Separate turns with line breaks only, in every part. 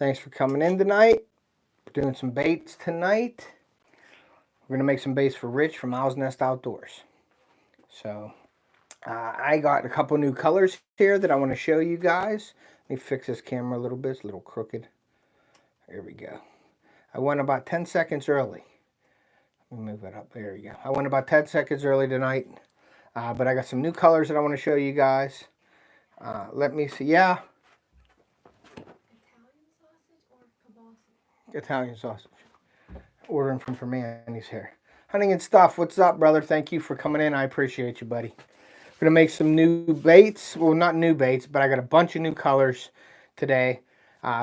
Thanks for coming in tonight. We're doing some baits tonight. We're going to make some baits for Rich from Owl's Nest Outdoors. So, I got a couple new colors here that I want to show you guys. Let me fix this camera a little bit. It's a little crooked. There we go. I went about 10 seconds early. Let me move it up. There we go. I went about 10 seconds early tonight. But I got some new colors that I want to show you guys. Let me see. Yeah. Italian sausage. Ordering from Annie's here. Hunting and Stuff. What's up, brother? Thank you for coming in. I appreciate you, buddy. We're going to make some new baits. Well, not new baits, but I got a bunch of new colors today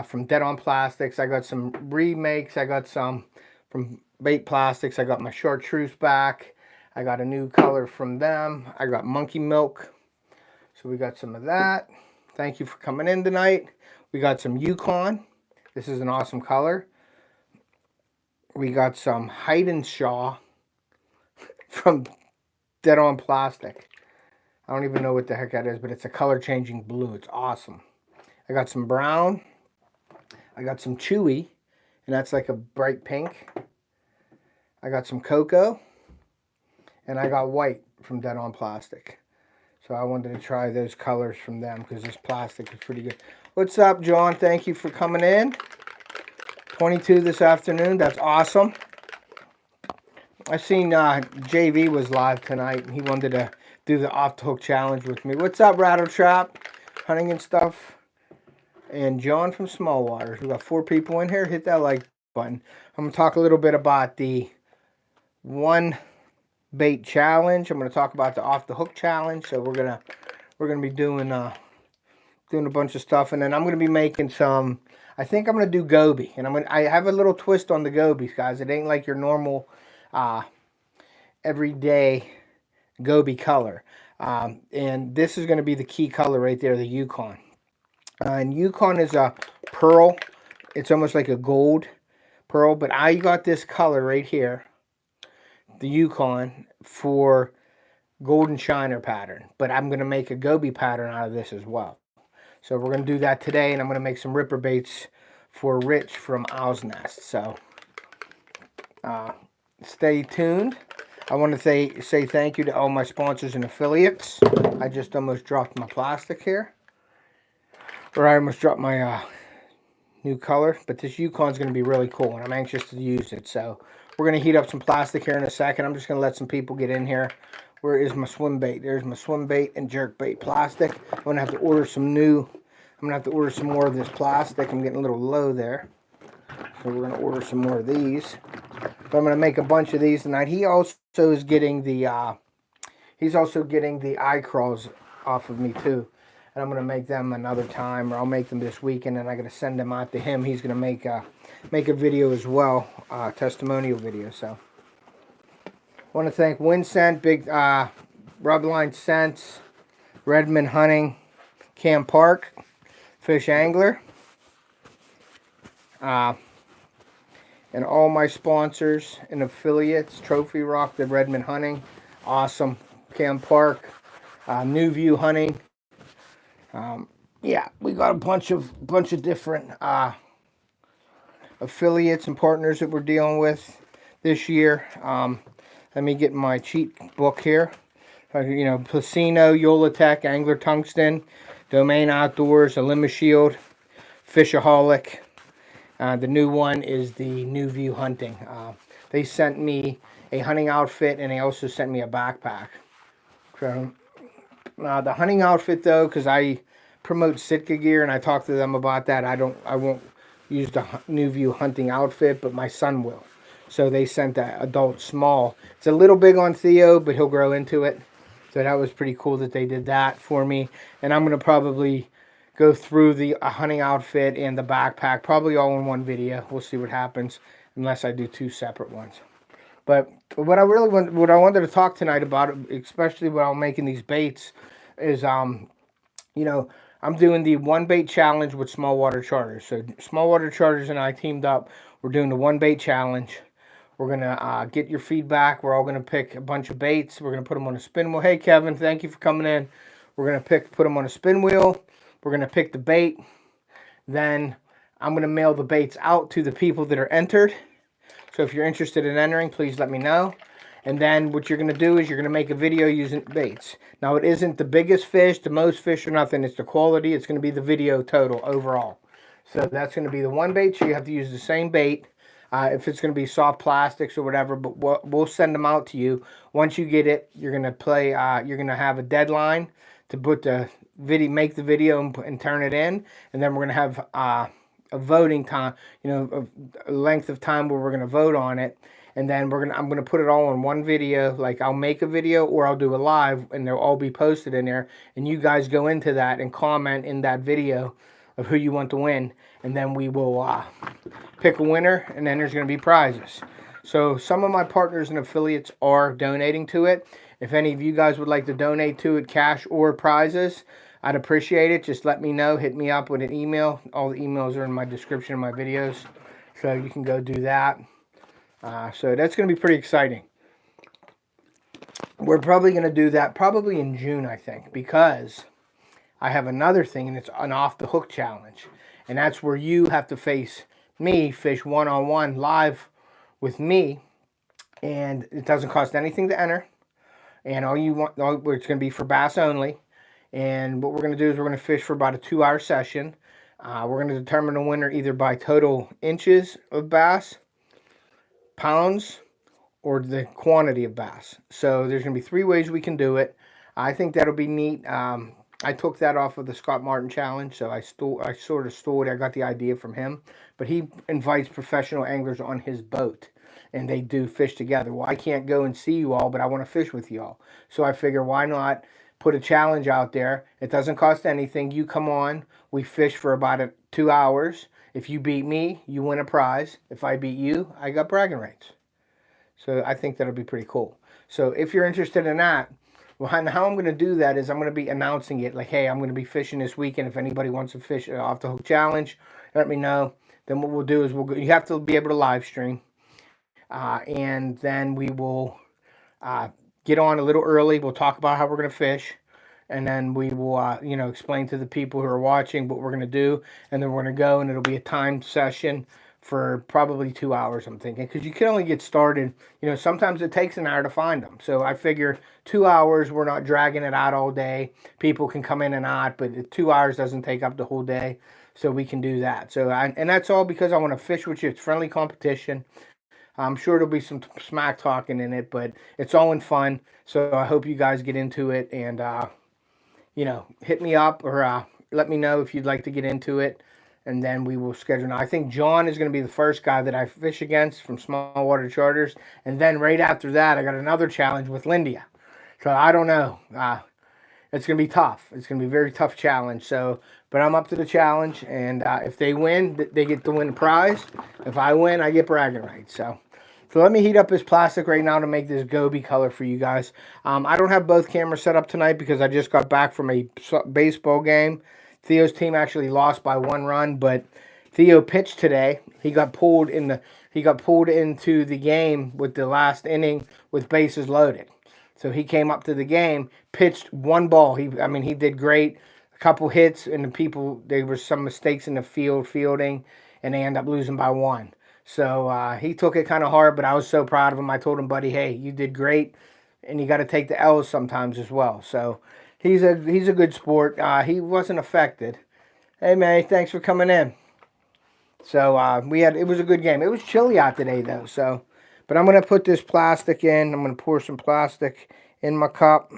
from Dead On Plastics. I got some remakes. I got some from Bait Plastics. I got my chartreuse back. I got a new color from them. I got Monkey Milk. So we got some of that. Thank you for coming in tonight. We got some Yukon. This is an awesome color. We got some Shaw from Dead On Plastic. I don't even know what the heck that is, but it's a color changing blue. It's awesome. I got some brown. I got some chewy, and that's like a bright pink. I got some cocoa, and I got white from Dead On Plastic. So I wanted to try those colors from them because this plastic is pretty good. What's up, John? Thank you for coming in. 22 this afternoon. That's awesome. I seen JV was live tonight, and he wanted to do the off the hook challenge with me. What's up, Rattle Trap? Hunting and Stuff. And John from Small Waters. We got 4 people in here. Hit that like button. I'm going to talk a little bit about the one bait challenge. I'm going to talk about the off the hook challenge. So we're gonna be doing a bunch of stuff, and then I'm gonna be making some. I think I'm gonna do goby, and I have a little twist on the gobies, guys. It ain't like your normal everyday goby color, and this is gonna be the key color right there, the Yukon. And Yukon is a pearl. It's almost like a gold pearl, but I got this color right here, the Yukon, for golden shiner pattern, but I'm going to make a goby pattern out of this as well. So we're going to do that today, and I'm going to make some ripper baits for Rich from Owl's Nest. So stay tuned. I want to say thank you to all my sponsors and affiliates. I just almost dropped my plastic here, or I almost dropped my new color, but this Yukon is going to be really cool, and I'm anxious to use it. So we're going to heat up some plastic here in a second. I'm just going to let some people get in here. Where is my swim bait? There's my swim bait and jerk bait plastic. I'm going to have to order some new. I'm going to have to order some more of this plastic. I'm getting a little low there. So we're going to order some more of these. But I'm going to make a bunch of these tonight. He also is getting the, he's also getting the eye crawls off of me too. And I'm going to make them another time, or I'll make them this weekend, and I'm going to send them out to him. He's going to make a video as well, testimonial video. So I want to thank Winscent, Big Rubline Scents, Redmond Hunting, Camp Park, FishAngler, and all my sponsors and affiliates. Trophy Rock, the Redmond Hunting, awesome, Camp Park, New View Hunting. Yeah, we got a bunch of different affiliates and partners that we're dealing with this year. Let me get my cheat book here. You know, Placino, Yolatech, Angler Tungsten, Domain Outdoors, Alima Shield, Fishoholic. The new one is the New View Hunting. They sent me a hunting outfit, and they also sent me a backpack. So, the hunting outfit, though, because I promote Sitka gear, and I talked to them about that. I won't use the New View hunting outfit, but my son will. So they sent that adult small. It's a little big on Theo, but he'll grow into it. So that was pretty cool that they did that for me. And I'm going to probably go through the hunting outfit and the backpack, probably all in one video. We'll see what happens, unless I do 2 separate ones. But what I wanted to talk tonight about, especially while I'm making these baits, is you know, I'm doing the one bait challenge with Small Water Charters. So Small Water Charters and I teamed up. We're doing the one bait challenge. We're going to get your feedback. We're all going to pick a bunch of baits. We're going to put them on a spin wheel. Hey, Kevin, thank you for coming in. We're going to put them on a spin wheel. We're going to pick the bait. Then I'm going to mail the baits out to the people that are entered. So if you're interested in entering, please let me know. And then what you're going to do is you're going to make a video using baits. Now, it isn't the biggest fish, the most fish, or nothing. It's the quality. It's going to be the video total overall. So that's going to be the one bait. So you have to use the same bait. If it's going to be soft plastics or whatever, but we'll send them out to you. Once you get it, you're going to play. You're going to have a deadline to put the video, make the video, and turn it in. And then we're going to have a voting time. You know, a length of time where we're going to vote on it. And then I'm going to put it all in one video. Like, I'll make a video or I'll do a live, and they'll all be posted in there. And you guys go into that and comment in that video of who you want to win. And then we will pick a winner, and then there's going to be prizes. So some of my partners and affiliates are donating to it. If any of you guys would like to donate to it, cash or prizes, I'd appreciate it. Just let me know. Hit me up with an email. All the emails are in my description of my videos, so you can go do that. So that's going to be pretty exciting. We're probably going to do that probably in June, I think, because I have another thing, and it's an off-the-hook challenge. And that's where you have to face me, fish one-on-one live with me. And it doesn't cost anything to enter. And it's going to be for bass only. And what we're going to do is we're going to fish for about a 2-hour session. We're going to determine the winner either by total inches of bass, pounds, or the quantity of bass. So there's going to be 3 ways we can do it. I think that'll be neat. I took that off of the Scott Martin challenge, so I sort of stole it. I got the idea from him. But he invites professional anglers on his boat, and they do fish together. Well, I can't go and see you all, but I want to fish with you all. So I figure, why not put a challenge out there? It doesn't cost anything. You come on. We fish for about 2 hours. If you beat me, you win a prize. If I beat you, I got bragging rights. So I think that'll be pretty cool. So if you're interested in that, well, how I'm going to do that is I'm going to be announcing it. Like, hey, I'm going to be fishing this weekend. If anybody wants to fish off the hook challenge, let me know. Then what we'll do is you have to be able to live stream. And then we will get on a little early. We'll talk about how we're going to fish. And then we will, explain to the people who are watching what we're going to do. And then we're going to go, and it'll be a timed session for probably 2 hours, I'm thinking. Because you can only get started. You know, sometimes it takes an hour to find them. So I figure 2 hours, we're not dragging it out all day. People can come in and out, but 2 hours doesn't take up the whole day. So we can do that. So and that's all because I want to fish with you. It's friendly competition. I'm sure there'll be some smack talking in it, but it's all in fun. So I hope you guys get into it, and hit me up or let me know if you'd like to get into it, and then we will schedule. Now, I think John is going to be the first guy that I fish against from Small Water Charters, and then right after that, I got another challenge with Lindia. So I don't know. It's going to be tough. It's going to be a very tough challenge. So, but I'm up to the challenge, and if they win, they get to win a prize. If I win, I get bragging rights. So let me heat up this plastic right now to make this goby color for you guys. I don't have both cameras set up tonight because I just got back from a baseball game. Theo's team actually lost by 1 run, but Theo pitched today. He got pulled into the game with the last inning with bases loaded. So he came up to the game, pitched 1 ball. He did great. A couple hits, and there were some mistakes in the fielding, and they end up losing by 1. So he took it kind of hard, but I was so proud of him. I told him, buddy, hey, you did great, and you got to take the L's sometimes as well. So he's a good sport. He wasn't affected. Hey, man, thanks for coming in. So it was a good game. It was chilly out today, though. So, but I'm going to put this plastic in. I'm going to pour some plastic in my cup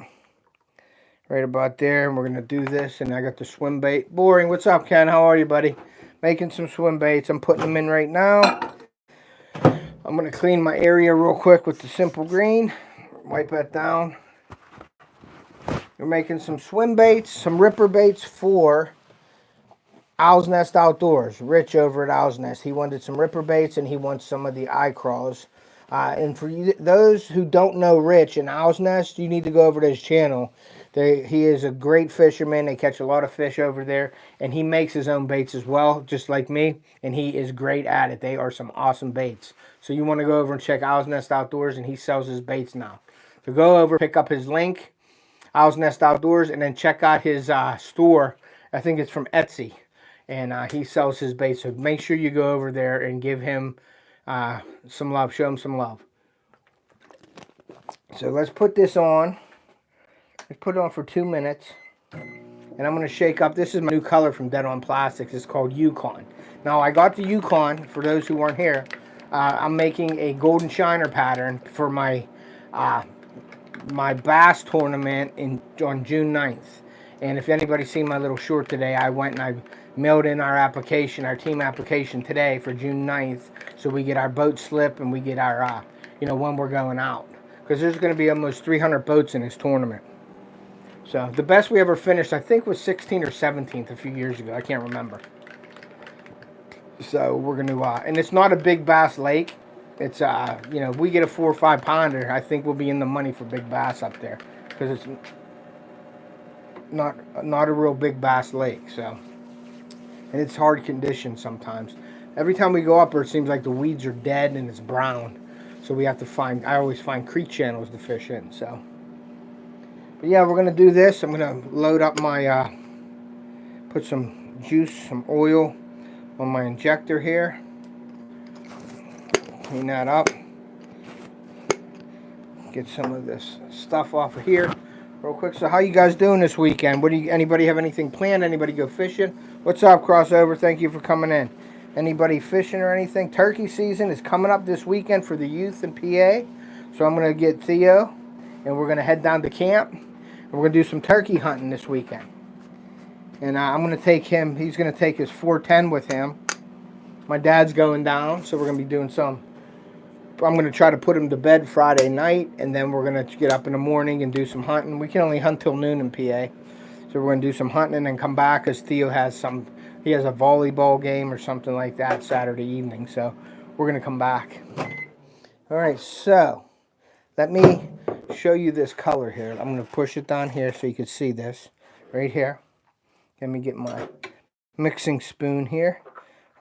right about there, and we're going to do this. And I got the swim bait. Boring. What's up, Ken? How are you, buddy? Making some swim baits. I'm putting them in right now. I'm going to clean my area real quick with the Simple Green. Wipe that down. We're making some swim baits, some ripper baits for Owl's Nest Outdoors. Rich over at Owl's Nest. He wanted some ripper baits, and he wants some of the eye crawls. And for those who don't know Rich and Owl's Nest, you need to go over to his channel. He is a great fisherman. They catch a lot of fish over there. And he makes his own baits as well, just like me. And he is great at it. They are some awesome baits. So you want to go over and check Owl's Nest Outdoors, and he sells his baits now. So go over, pick up his link, Owl's Nest Outdoors, and then check out his store. I think it's from Etsy. and he sells his bait. So make sure you go over there and give him some love. Show him some love. So let's put this on. Let's put it on for 2 minutes. And I'm going to shake up. This is my new color from Dead On Plastics. It's called Yukon. Now, I got the Yukon, for those who weren't here. I'm making a golden shiner pattern for my my bass tournament on June 9th. And if anybody's seen my little short today, I went and I mailed in our application, our team application today for June 9th. So we get our boat slip and we get our, when we're going out. Because there's going to be almost 300 boats in this tournament. So the best we ever finished, I think, was 16th or 17th a few years ago. I can't remember. So we're going to, and it's not a big bass lake. It's, we get a 4 or 5 pounder. I think we'll be in the money for big bass up there. Because it's not a real big bass lake. So, and it's hard conditions sometimes. Every time we go up there, it seems like the weeds are dead and it's brown. So we have to I always find creek channels to fish in, so. But yeah, we're going to do this. I'm going to load up my, put some juice, some oil on my injector here. Clean that up. Get some of this stuff off of here real quick. So how you guys doing this weekend? Anybody have anything planned? Anybody go fishing? What's up, Crossover? Thank you for coming in. Anybody fishing or anything? Turkey season is coming up this weekend for the youth in PA. So I'm going to get Theo and we're going to head down to camp. We're going to do some turkey hunting this weekend. And I'm going to take him, he's going to take his 410 with him. My dad's going down, so we're going to be doing some. I'm going to try to put him to bed Friday night, and then we're going to get up in the morning and do some hunting. We can only hunt till noon in PA. So we're going to do some hunting and then come back because Theo has he has a volleyball game or something like that Saturday evening. So we're going to come back. All right, so let me show you this color here. I'm going to push it down here so you can see this right here. Let me get my mixing spoon here.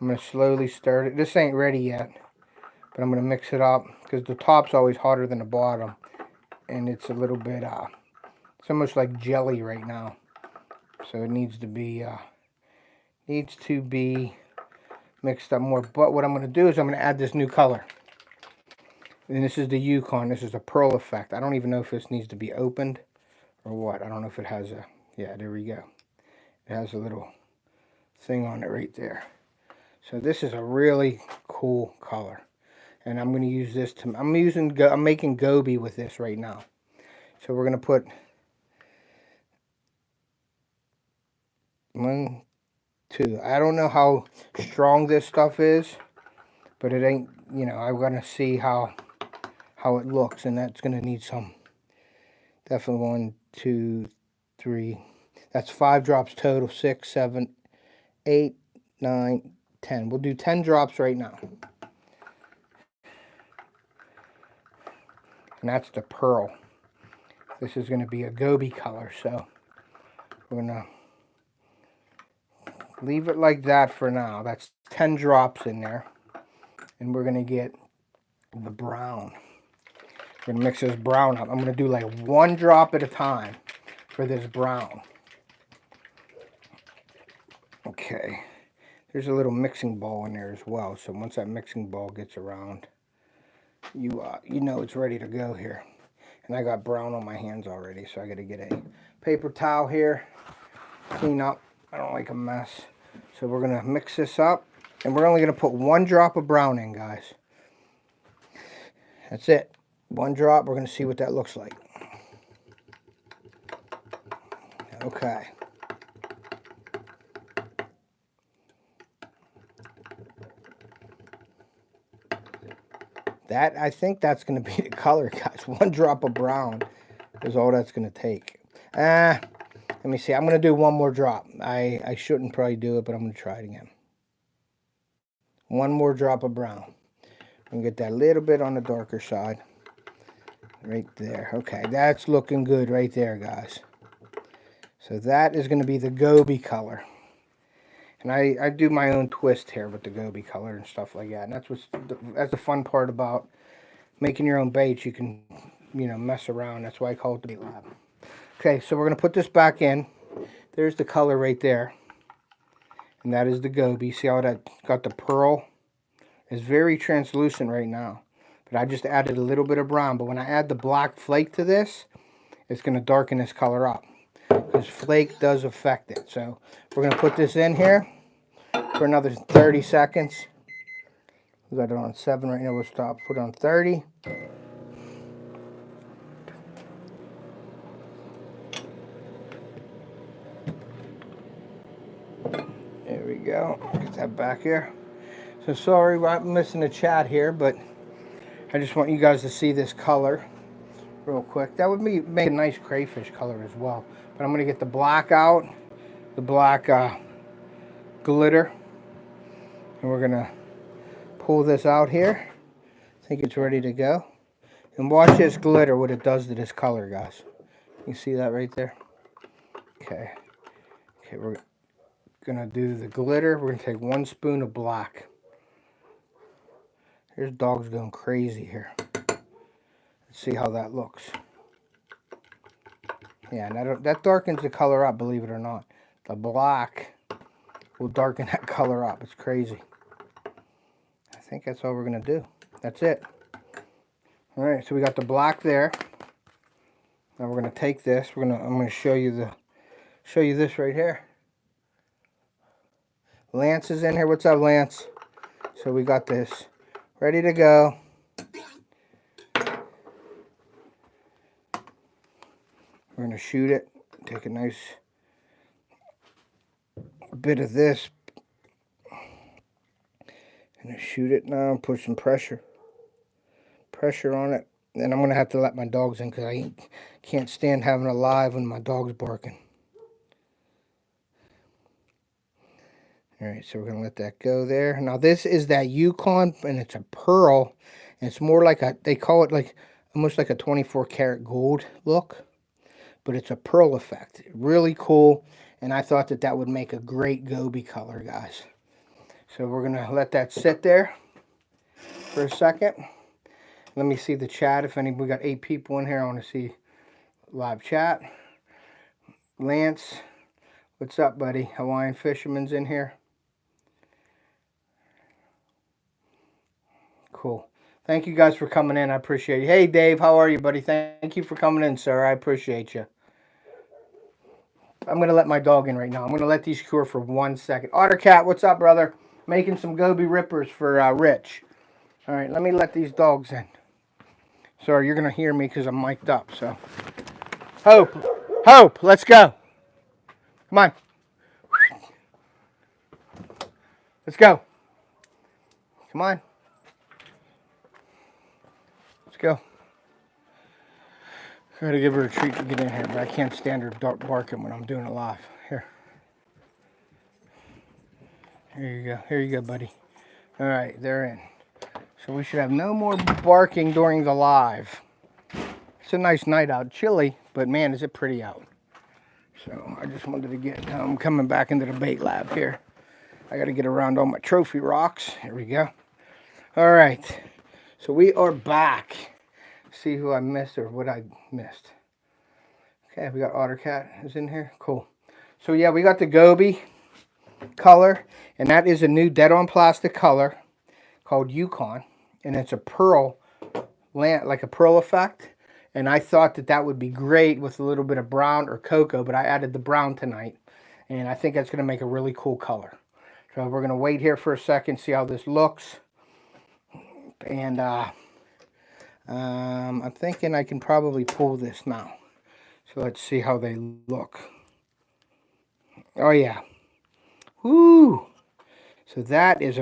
I'm going to slowly stir it. This ain't ready yet, but I'm going to mix it up because the top's always hotter than the bottom, and it's a little bit it's almost like jelly right now, so it needs to be mixed up more. But what I'm going to do is I'm going to add this new color. And this is the Yukon. This is a pearl effect. I don't even know if this needs to be opened or what. I don't know if it has a... Yeah, there we go. It has a little thing on it right there. So this is a really cool color. And I'm going to use this to... I'm making goby with this right now. So we're going to put... 1, 2. I don't know how strong this stuff is. But it ain't... I'm going to see how it looks, and that's going to need some, definitely 1, 2, 3, that's 5 drops total, 6, 7, 8, 9, 10. We'll do 10 drops right now. And that's the pearl. This is going to be a goby color, so we're going to leave it like that for now. That's 10 drops in there, and we're going to get the brown. We're going to mix this brown up. I'm going to do like 1 drop at a time for this brown. Okay. There's a little mixing bowl in there as well. So once that mixing bowl gets around, you know it's ready to go here. And I got brown on my hands already, so I got to get a paper towel here. Clean up. I don't like a mess. So we're going to mix this up. And we're only going to put 1 drop of brown in, guys. That's it. 1 drop. We're going to see what that looks like. Okay. I think that's going to be the color, guys. 1 drop of brown is all that's going to take. Let me see. I'm going to do 1 more drop. I shouldn't probably do it, but I'm going to try it again. 1 more drop of brown. I'm going to get that little bit on the darker side. Right there. Okay, that's looking good right there, guys. So that is going to be the goby color. And I do my own twist here with the goby color and stuff like that. And that's the fun part about making your own baits. You can, mess around. That's why I call it the bait lab. Okay, so we're going to put this back in. There's the color right there. And that is the goby. See how that got the pearl? It's very translucent right now. But I just added a little bit of brown. But when I add the black flake to this, it's going to darken this color up. Because flake does affect it. So we're going to put this in here for another 30 seconds. We got it on 7 right now. We'll stop. Put it on 30. There we go. Get that back here. So sorry I'm missing the chat here, but I just want you guys to see this color real quick. That would make a nice crayfish color as well. But I'm going to get the black out, the black glitter, and we're going to pull this out here. I think it's ready to go. And watch this glitter, what it does to this color, guys. You see that right there? Okay. Okay, we're going to do the glitter. We're going to take 1 spoon of black. There's dogs going crazy here. Let's see how that looks. Yeah, and that darkens the color up, believe it or not. The black will darken that color up. It's crazy. I think that's all we're going to do. That's it. All right, so we got the black there. Now we're going to take this. I'm going to show you this right here. Lance is in here. What's up, Lance? So we got this ready to go. We're going to shoot it. Take a nice bit of this. Going to shoot it now and put some pressure on it. And I'm going to have to let my dogs in because I can't stand having it live when my dog's barking. Alright, so we're going to let that go there. Now this is that Yukon, and it's a pearl. And it's more like they call it like almost like a 24 karat gold look. But it's a pearl effect. Really cool. And I thought that would make a great goby color, guys. So we're going to let that sit there for a second. Let me see the chat. If we got 8 people in here, I want to see live chat. Lance, what's up, buddy? Hawaiian Fisherman's in here. Cool. Thank you guys for coming in. I appreciate you. Hey, Dave, how are you, buddy? Thank you for coming in, sir. I appreciate you. I'm going to let my dog in right now. I'm going to let these cure for 1 second. Ottercat, what's up, brother? Making some goby rippers for Rich. All right, let me let these dogs in. Sorry, you're going to hear me because I'm mic'd up. So, Hope, let's go. Come on. Let's go. Come on. Let's go. I gotta give her a treat to get in here, but I can't stand her barking when I'm doing it live. Here. Here you go. Here you go, buddy. All right, they're in. So we should have no more barking during the live. It's a nice night out. Chilly, but man, is it pretty out. So I just wanted to get, I'm coming back into the bait lab here. I gotta get around all my trophy rocks. Here we go. All right. So we are back. See who I missed or what I missed. Okay, we got Ottercat is in here. Cool. So yeah, we got the goby color, and that is a new dead-on plastic color called Yukon, and it's a pearl, like a pearl effect. And I thought that would be great with a little bit of brown or cocoa, but I added the brown tonight, and I think that's going to make a really cool color. So we're going to wait here for a second, see how this looks, and I'm thinking I can probably pull this now. So let's see how they look. Oh yeah. Woo! So that is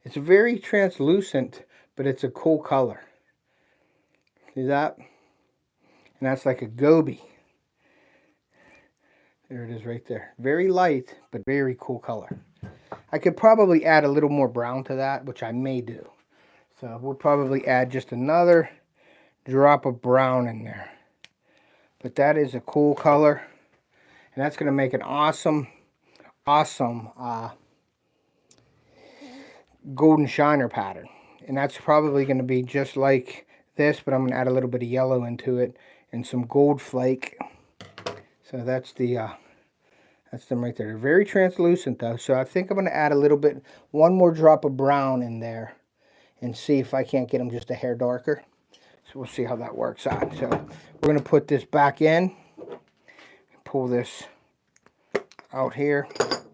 it's very translucent, but it's a cool color. See that? And that's like a goby. There it is right there. Very light, but very cool color. I could probably add a little more brown to that, which I may do. So we'll probably add just another drop of brown in there. But that is a cool color. And that's going to make an awesome golden shiner pattern. And that's probably going to be just like this, but I'm going to add a little bit of yellow into it and some gold flake. So that's the That's them right there. They're very translucent though, so I think I'm going to add a little bit, one more drop of brown in there and see if I can't get them just a hair darker. So we'll see how that works out. So we're going to put this back in, pull this out here. Let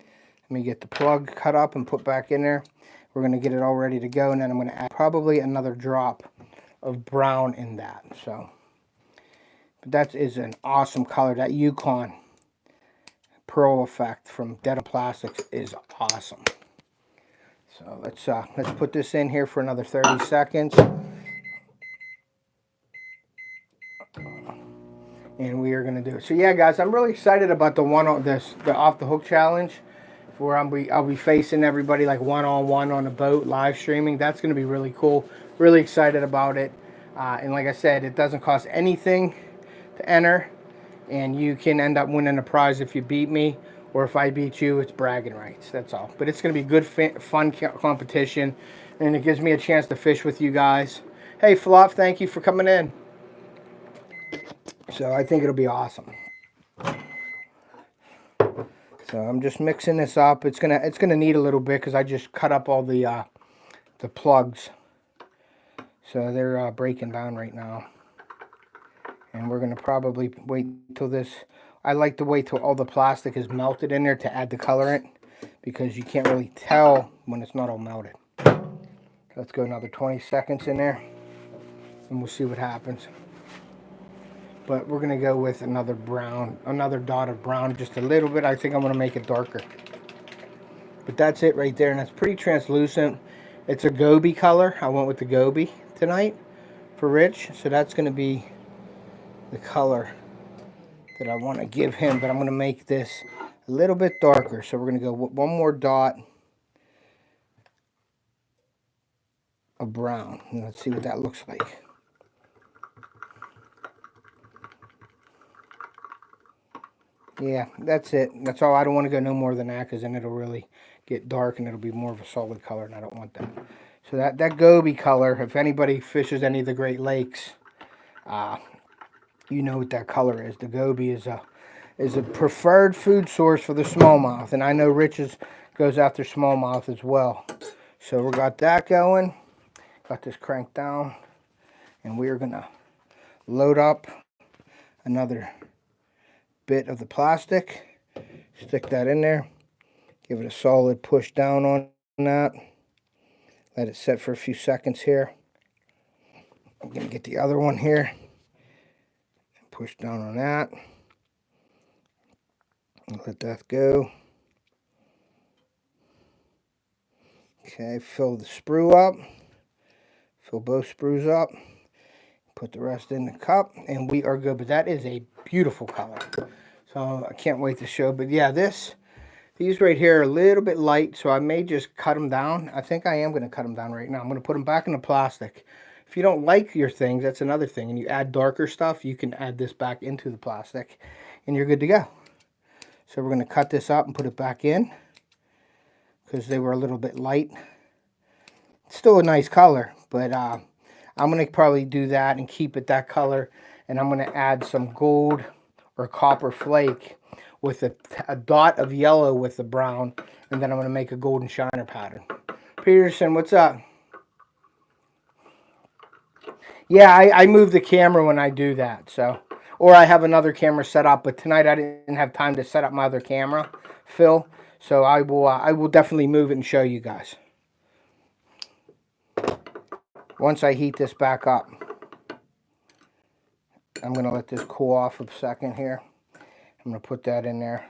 me get the plug cut up and put back in there. We're going to get it all ready to go, and then I'm going to add probably another drop of brown in that. So, but that is an awesome color. That Yukon pearl effect from Dead Plastics is awesome. So let's put this in here for another 30 seconds. And we are going to do it. So yeah, guys, I'm really excited about the off the hook challenge, where I'll be facing everybody like one-on-one on a boat live streaming. That's going to be really cool. Really excited about it. And like I said, it doesn't cost anything to enter, and you can end up winning a prize if you beat me, or if I beat you, it's bragging rights. That's all. But it's going to be good, fun competition, and it gives me a chance to fish with you guys. Hey, Fluff, thank you for coming in. So I think it'll be awesome. So I'm just mixing this up. It's gonna need a little bit because I just cut up all the plugs. So they're breaking down right now. And we're gonna probably wait till this. I like to wait till all the plastic is melted in there to add the colorant, because you can't really tell when it's not all melted. So let's go another 20 seconds in there, and we'll see what happens. But we're going to go with another brown, another dot of brown, just a little bit. I think I'm going to make it darker. But that's it right there, and that's pretty translucent. It's a goby color. I went with the goby tonight for Rich, so that's going to be the color that I want to give him. But I'm going to make this a little bit darker. So we're going to go with one more dot of brown. And let's see what that looks like. Yeah, that's it. That's all. I don't want to go no more than that, because then it'll really get dark and it'll be more of a solid color, and I don't want that. So that goby color, if anybody fishes any of the Great Lakes, you know what that color is. The goby is a preferred food source for the smallmouth, and I know Rich goes after smallmouth as well. So we got that going. Got this cranked down, and we are gonna load up another bit of the plastic, stick that in there, give it a solid push down on that, let it set for a few seconds here. I'm going to get the other one here, push down on that, and let that go. Okay, fill the sprue up, fill both sprues up, put the rest in the cup, and we are good. But that is a beautiful color. So I can't wait to show. But yeah, these right here are a little bit light, so I may just cut them down. I think I am going to cut them down right now. I'm going to put them back in the plastic. If you don't like your things, that's another thing, and you add darker stuff, you can add this back into the plastic, and you're good to go. So we're going to cut this up and put it back in, because they were a little bit light. It's still a nice color, but I'm going to probably do that and keep it that color, and I'm going to add some gold or copper flake with a dot of yellow with the brown, and then I'm going to make a golden shiner pattern. Peterson, what's up? Yeah, I move the camera when I do that, so, or I have another camera set up, but tonight I didn't have time to set up my other camera, Phil, so I will definitely move it and show you guys once I heat this back up. I'm going to let this cool off a second here. I'm going to put that in there,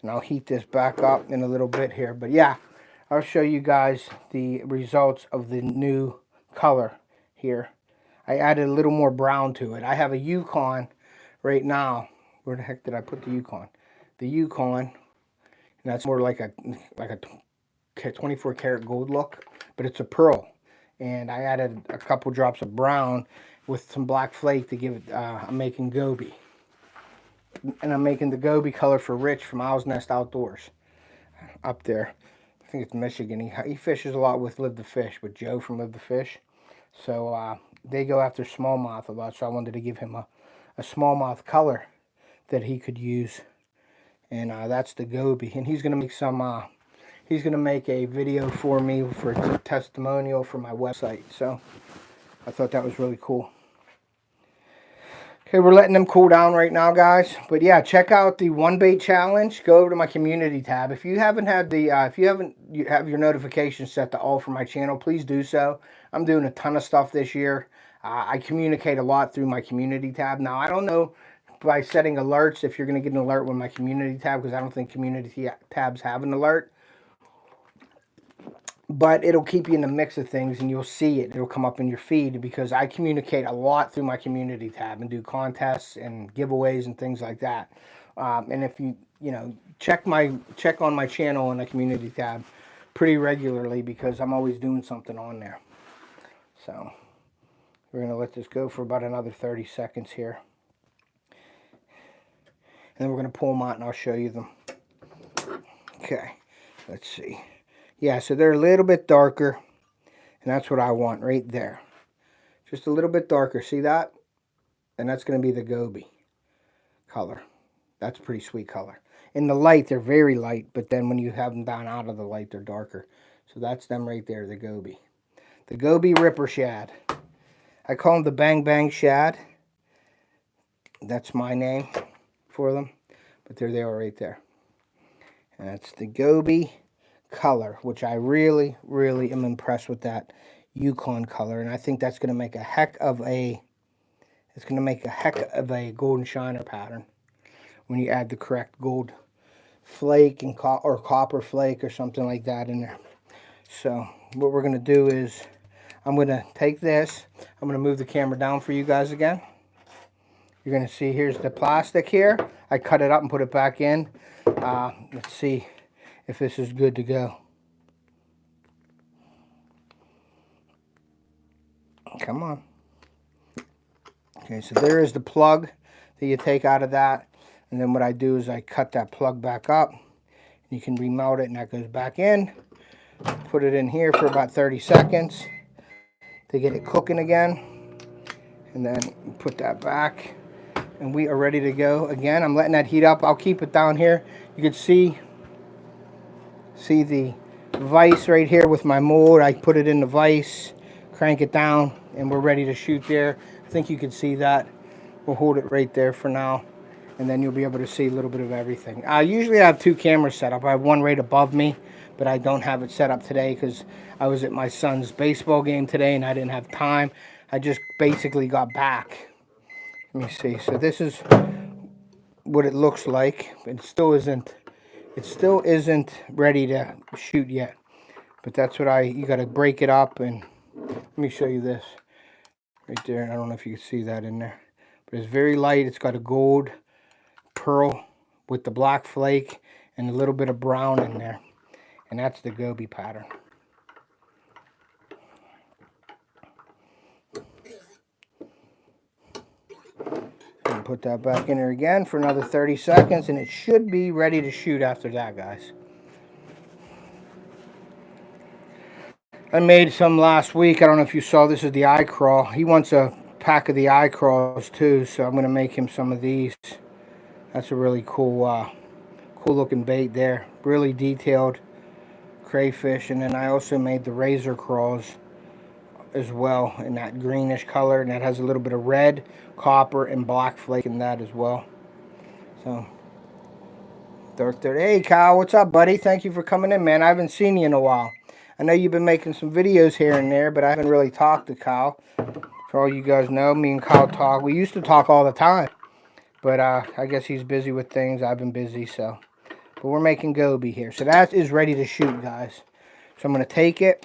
and I'll heat this back up in a little bit here. But yeah, I'll show you guys the results of the new color here. I added a little more brown to it. I have a Yukon right now. Where the heck did I put the Yukon? The Yukon, and that's more like a 24 karat gold look, but it's a pearl. And I added a couple drops of brown with some black flake to give it, I'm making goby. And I'm making the goby color for Rich from Owl's Nest Outdoors up there. I think it's Michigan. He fishes a lot with Live the Fish, with Joe from Live the Fish. So they go after smallmouth a lot, so I wanted to give him a smallmouth color that he could use and that's the goby. And he's gonna make some. He's gonna make a video for me for a testimonial for my website. So I thought that was really cool. Okay, we're letting them cool down right now, guys. But yeah, check out the one bait challenge. Go over to my community tab. If you haven't had the, you have your notifications set to all for my channel, please do so. I'm doing a ton of stuff this year. I communicate a lot through my community tab. Now, I don't know by setting alerts if you're going to get an alert with my community tab, because I don't think community tabs have an alert. But it'll keep you in the mix of things, and you'll see it. It'll come up in your feed, because I communicate a lot through my community tab and do contests and giveaways and things like that. And if you check on my channel in the community tab pretty regularly, because I'm always doing something on there. So we're going to let this go for about another 30 seconds here. And then we're going to pull them out and I'll show you them. Okay, let's see. Yeah, so they're a little bit darker, and that's what I want right there. Just a little bit darker, see that? And that's going to be the goby color. That's a pretty sweet color. In the light, they're very light, but then when you have them down out of the light, they're darker. So that's them right there, the goby. The goby ripper shad. I call them the bang bang shad. That's my name for them, but there they are right there. And that's the goby color, which I really am impressed with that Yukon color, and I think that's going to make a heck of a golden shiner pattern when you add the correct gold flake and or copper flake or something like that in there. So what we're going to do is I'm going to take this, I'm going to move the camera down for you guys again. You're going to see here's the plastic here. I cut it up and put it back in. Let's see if this is good to go. Come on. Okay, so there is the plug that you take out of that. And then what I do is I cut that plug back up. You can remount it, and that goes back in. Put it in here for about 30 seconds to get it cooking again. And then put that back. And we are ready to go. Again, I'm letting that heat up. I'll keep it down here. You can see the vise right here with my mold. I put it in the vise, crank it down, and we're ready to shoot there. I think you can see that. We'll hold it right there for now, and then you'll be able to see a little bit of everything. I usually have two cameras set up. I have one right above me, but I don't have it set up today because I was at my son's baseball game today and I didn't have time. I just basically got back. Let me see. So this is what it looks like. It still isn't ready to shoot yet, but that's what you got to break it up. And let me show you this right there. I don't know if you can see that in there, but it's very light. It's got a gold pearl with the black flake and a little bit of brown in there, and that's the goby pattern. And put that back in there again for another 30 seconds, and it should be ready to shoot after that, guys. I made some last week. I don't know if you saw. This is the eye crawl. He wants a pack of the eye crawls too, so I'm going to make him some of these. That's a really cool looking bait there. Really detailed crayfish. And then I also made the razor crawls as well in that greenish color, and that has a little bit of red, copper, and black flake in that as well. So dark 30. Hey Kyle, what's up, buddy? Thank you for coming in, man. I haven't seen you in a while. I know you've been making some videos here and there, but I haven't really talked to Kyle. For all you guys know, me and Kyle talk. We used to talk all the time, but I guess he's busy with things. I've been busy, so. But we're making goby here. So that is ready to shoot, guys. So I'm going to take it,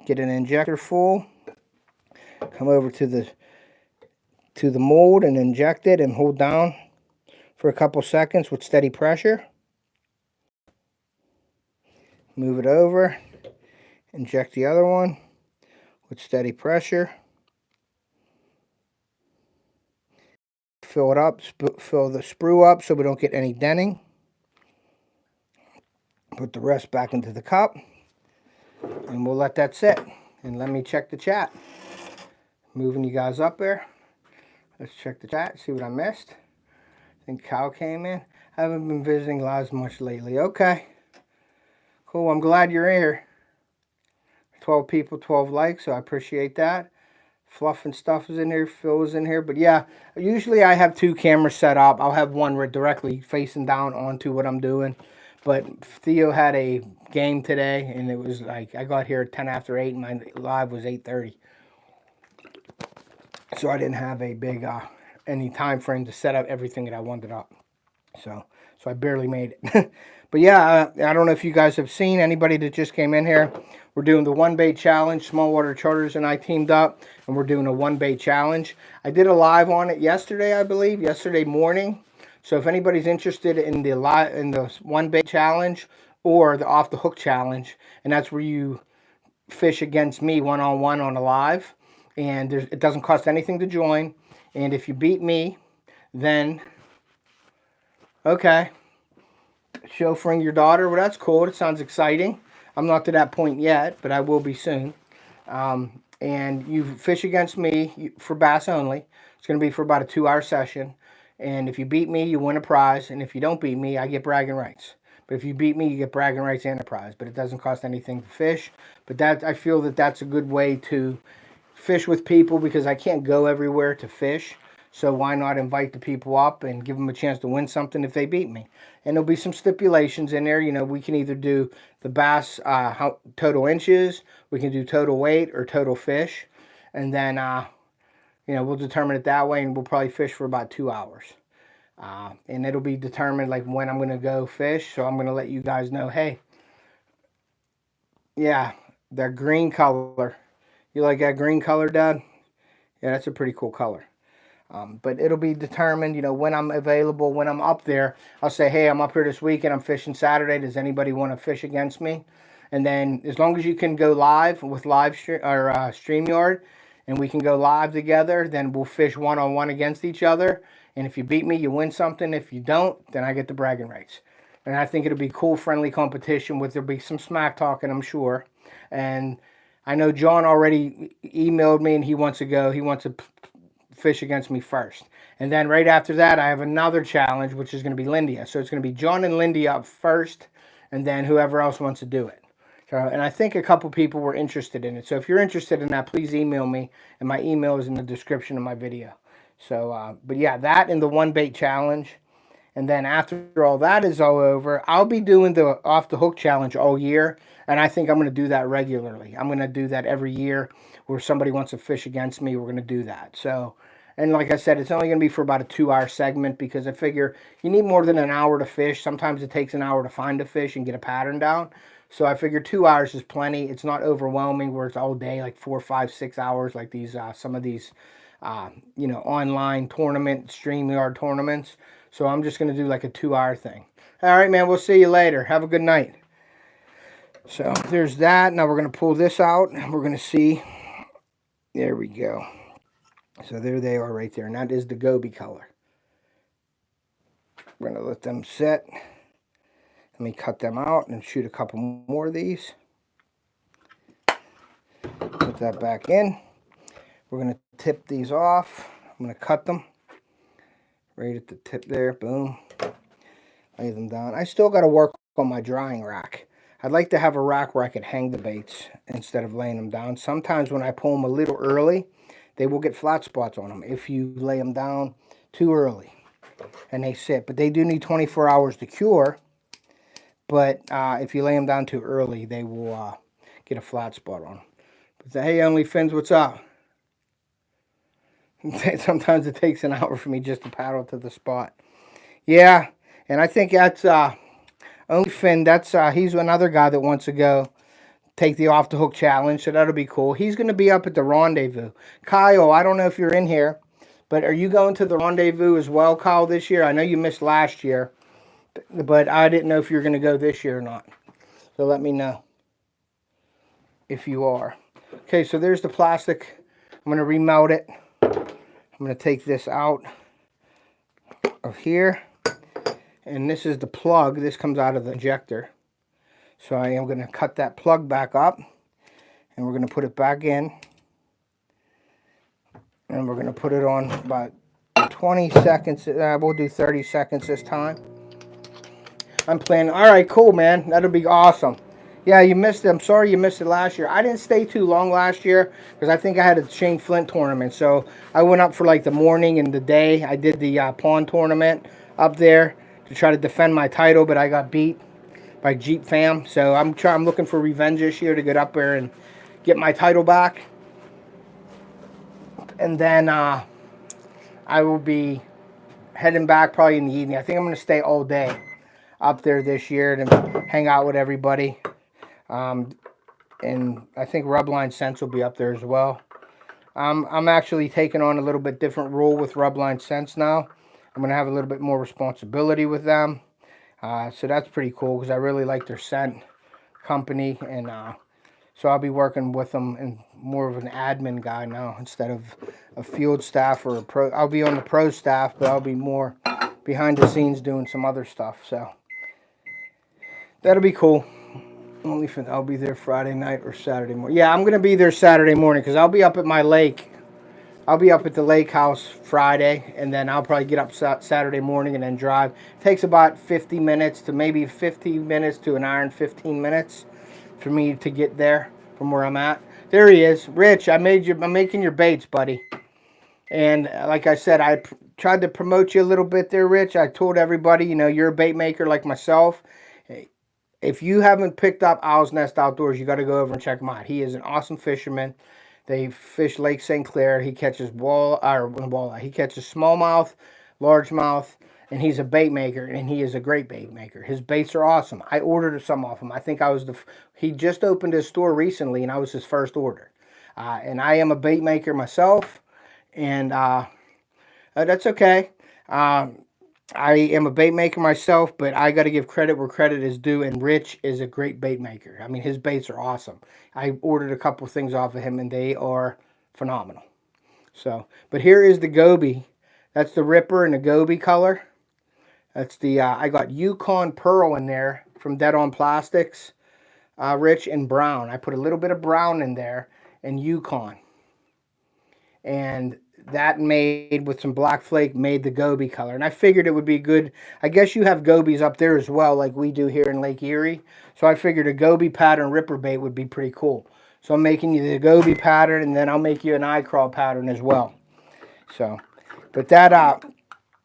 get an injector full, come over to the mold and inject it and hold down for a couple seconds with steady pressure. Move it over, inject the other one with steady pressure. Fill it up, fill the sprue up so we don't get any denting. Put the rest back into the cup, and we'll let that sit. And let me check the chat. Moving you guys up there. Let's check the chat, see what I missed. I think Kyle came in. Haven't been visiting lives much lately. Okay. Cool. I'm glad you're here. 12 people, 12 likes, so I appreciate that. Fluff and stuff is in here. Phil is in here. But yeah, usually I have 2 cameras set up. I'll have one directly facing down onto what I'm doing. But Theo had a game today, and it was like, I got here at 10 after 8, and my live was 8:30. So I didn't have a big, any time frame to set up everything that I wanted up. So I barely made it. But yeah, I don't know if you guys have seen, anybody that just came in here, we're doing the one bait challenge. Small Water Charters and I teamed up, and we're doing a one bait challenge. I did a live on it yesterday, I believe, yesterday morning. So if anybody's interested in the one bait challenge or the off the hook challenge, and that's where you fish against me one-on-one on a live, and it doesn't cost anything to join. And if you beat me, then okay. Chauffeuring your daughter, well, that's cool. It sounds exciting. I'm not to that point yet, but I will be soon. And you fish against me for bass only. It's going to be for about a 2-hour session. And if you beat me, you win a prize. And if you don't beat me, I get bragging rights. But if you beat me, you get bragging rights and a prize. But it doesn't cost anything to fish. But I feel that that's a good way to fish with people, because I can't go everywhere to fish. So why not invite the people up and give them a chance to win something if they beat me? And there'll be some stipulations in there. You know, we can either do the bass total inches, we can do total weight, or total fish. And then, you know, we'll determine it that way, and we'll probably fish for about 2 hours. And it'll be determined like when I'm going to go fish. So I'm going to let you guys know, hey, yeah, that green color. You like that green color, Dad? Yeah, that's a pretty cool color. But it'll be determined, you know, when I'm available, when I'm up there. I'll say, hey, I'm up here this weekend. I'm fishing Saturday. Does anybody want to fish against me? And then as long as you can go live with StreamYard, and we can go live together, then we'll fish one-on-one against each other. And if you beat me, you win something. If you don't, then I get the bragging rights. And I think it'll be cool, friendly competition. There'll be some smack talking, I'm sure. And I know John already emailed me, and he wants to go. He wants to fish against me first. And then right after that, I have another challenge, which is going to be Lindia. So it's going to be John and Lindia up first, and then whoever else wants to do it. So, and I think a couple people were interested in it. So if you're interested in that, please email me, and my email is in the description of my video. So, but yeah, that and the one bait challenge. And then after all that is all over, I'll be doing the off the hook challenge all year. And I think I'm going to do that regularly. I'm going to do that every year where somebody wants to fish against me. We're going to do that. So, and like I said, it's only going to be for about a 2-hour segment, because I figure you need more than an hour to fish. Sometimes it takes an hour to find a fish and get a pattern down. So I figure 2 hours is plenty. It's not overwhelming where it's all day, like 4, 5, 6 hours, like these some of these you know, online tournament, StreamYard tournaments. So I'm just going to do like a 2-hour thing. All right, man, we'll see you later. Have a good night. So there's that. Now we're going to pull this out, and we're going to see. There we go. So there they are right there. And that is the goby color. We're going to let them sit. Let me cut them out and shoot a couple more of these. Put that back in. We're going to tip these off. I'm going to cut them right at the tip there. Boom. Lay them down. I still got to work on my drying rack. I'd like to have a rack where I could hang the baits instead of laying them down. Sometimes when I pull them a little early, they will get flat spots on them if you lay them down too early and they sit. But they do need 24 hours to cure. But if you lay them down too early, they will get a flat spot on them. But hey, OnlyFins, what's up? Sometimes it takes an hour for me just to paddle to the spot. Yeah, and I think that's OnlyFin. That's he's another guy that wants to go take the off the hook challenge, so that'll be cool. He's going to be up at the rendezvous. Kyle, I don't know if you're in here, but are you going to the rendezvous as well, Kyle, this year? I know you missed last year, but I didn't know if you're going to go this year or not. So let me know if you are. Okay, so there's the plastic. I'm going to remelt it. I'm going to take this out of here. And this is the plug. This comes out of the injector. So I am going to cut that plug back up. And we're going to put it back in. And we're going to put it on about 20 seconds. We'll do 30 seconds this time. I'm planning. All right, cool, man. That'll be awesome. Yeah, you missed it. I'm sorry you missed it last year. I didn't stay too long last year because I think I had a Shane Flint tournament. So I went up for like the morning and the day. I did the pawn tournament up there to try to defend my title, but I got beat by Jeep Fam. So I'm looking for revenge this year to get up there and get my title back. And then I will be heading back probably in the evening. I think I'm going to stay all day up there this year to hang out with everybody. And I think Rubline Sense will be up there as well. I'm actually taking on a little bit different role with Rubline Sense now. I'm going to have a little bit more responsibility with them. So that's pretty cool because I really like their scent company. And so I'll be working with them and more of an admin guy now instead of a field staff or a pro. I'll be on the pro staff, but I'll be more behind the scenes doing some other stuff. So that'll be cool. Only if I'll be there Friday night or Saturday morning. Yeah, I'm going to be there Saturday morning because I'll be up at my lake. I'll be up at the lake house Friday, and then I'll probably get up Saturday morning and then drive. It takes about 50 minutes to maybe 15 minutes to an hour and 15 minutes for me to get there from where I'm at. There he is. Rich, I'm making your baits, buddy. And like I said, I tried to promote you a little bit there, Rich. I told everybody, you know, you're a bait maker like myself. If you haven't picked up Owl's Nest Outdoors, you got to go over and check him out. He is an awesome fisherman. They fish Lake St. Clair. He catches walleye. He catches smallmouth, largemouth, and he's a bait maker, and he is a great bait maker. His baits are awesome. I ordered some off him. I think I was he just opened his store recently, and I was his first order. And I am a bait maker myself, and that's okay. I am a bait maker myself, but I got to give credit where credit is due, and Rich is a great bait maker. I mean, his baits are awesome. I ordered a couple things off of him, and they are phenomenal. So, but here is the goby. That's the Ripper in the goby color. That's the, I got Yukon Pearl in there from Dead On Plastics, Rich, and brown. I put a little bit of brown in there, and Yukon. And that made with some black flake made the goby color, and I figured it would be good. I guess you have gobies up there as well, like we do here in Lake Erie. So I figured a goby pattern ripper bait would be pretty cool. So I'm making you the goby pattern, and then I'll make you an eye crawl pattern as well. So, but that